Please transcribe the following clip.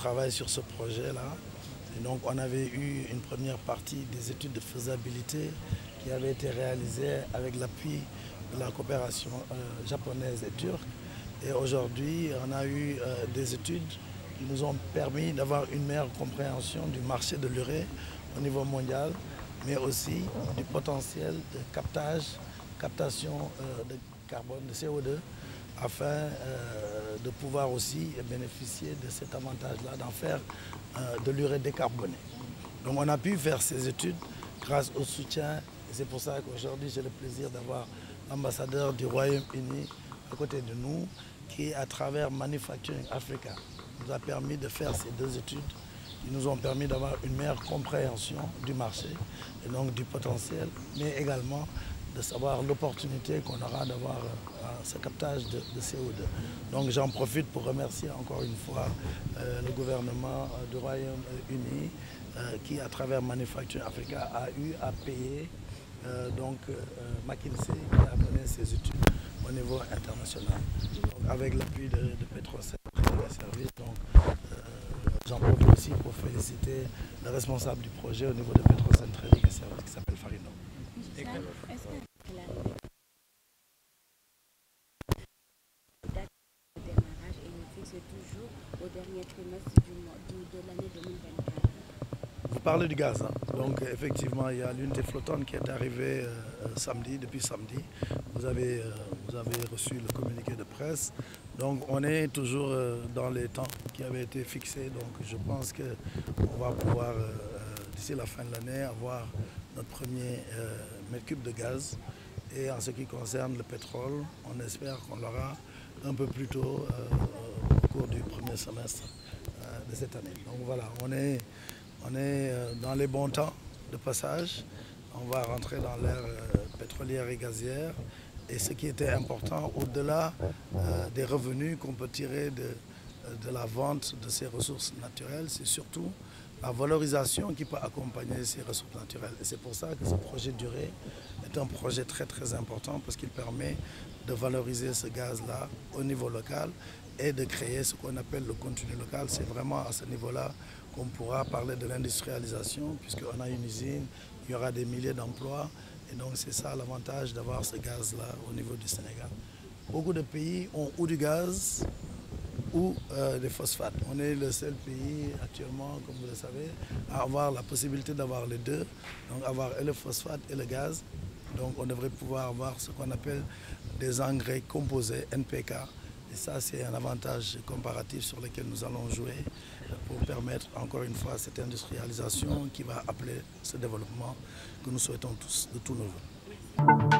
travaille sur ce projet-là. Et donc on avait eu une première partie des études de faisabilité qui avait été réalisée avec l'appui de la coopération japonaise et turque. Et aujourd'hui, on a eu des études qui nous ont permis d'avoir une meilleure compréhension du marché de l'urée au niveau mondial, mais aussi du potentiel de captation de carbone, de CO2, afin de pouvoir aussi bénéficier de cet avantage-là, d'en faire de l'urée décarbonée. Donc on a pu faire ces études grâce au soutien, et c'est pour ça qu'aujourd'hui j'ai le plaisir d'avoir l'ambassadeur du Royaume-Uni à côté de nous, qui à travers Manufacturing Africa nous a permis de faire ces deux études qui nous ont permis d'avoir une meilleure compréhension du marché et donc du potentiel, mais également de savoir l'opportunité qu'on aura d'avoir ce captage de CO2. Donc j'en profite pour remercier encore une fois le gouvernement du Royaume-Uni qui, à travers Manufacturing Africa, a eu à payer McKinsey qui a mené ses études au niveau international. Donc, avec l'appui de Petrosen Service, j'en profite aussi pour féliciter le responsable du projet au niveau de Petrosen Trading et Services qui s'appelle Farino. Est-ce que l'arrivée date de démarrage est fixée toujours au dernier trimestre de l'année 2024? Vous parlez du gaz, hein? Donc effectivement il y a l'unité flottante qui est arrivée samedi, depuis samedi. Vous avez reçu le communiqué de presse. Donc on est toujours dans les temps qui avaient été fixés. Donc je pense qu'on va pouvoir d'ici la fin de l'année avoir notre premier mètre cube de gaz. Et en ce qui concerne le pétrole, on espère qu'on l'aura un peu plus tôt au cours du premier semestre de cette année. Donc voilà, on est dans les bons temps de passage. On va rentrer dans l'ère pétrolière et gazière. Et ce qui était important, au-delà des revenus qu'on peut tirer de la vente de ces ressources naturelles, c'est surtout la valorisation qui peut accompagner ces ressources naturelles. Et c'est pour ça que ce projet Durée est un projet très très important parce qu'il permet de valoriser ce gaz-là au niveau local et de créer ce qu'on appelle le contenu local. C'est vraiment à ce niveau-là qu'on pourra parler de l'industrialisation puisqu'on a une usine, il y aura des milliers d'emplois et donc c'est ça l'avantage d'avoir ce gaz-là au niveau du Sénégal. Beaucoup de pays ont ou du gaz ou des phosphates. On est le seul pays actuellement, comme vous le savez, à avoir la possibilité d'avoir les deux, donc avoir et le phosphate et le gaz. Donc on devrait pouvoir avoir ce qu'on appelle des engrais composés, NPK. Et ça, c'est un avantage comparatif sur lequel nous allons jouer pour permettre encore une fois cette industrialisation qui va appeler ce développement que nous souhaitons tous de tous nos vœux.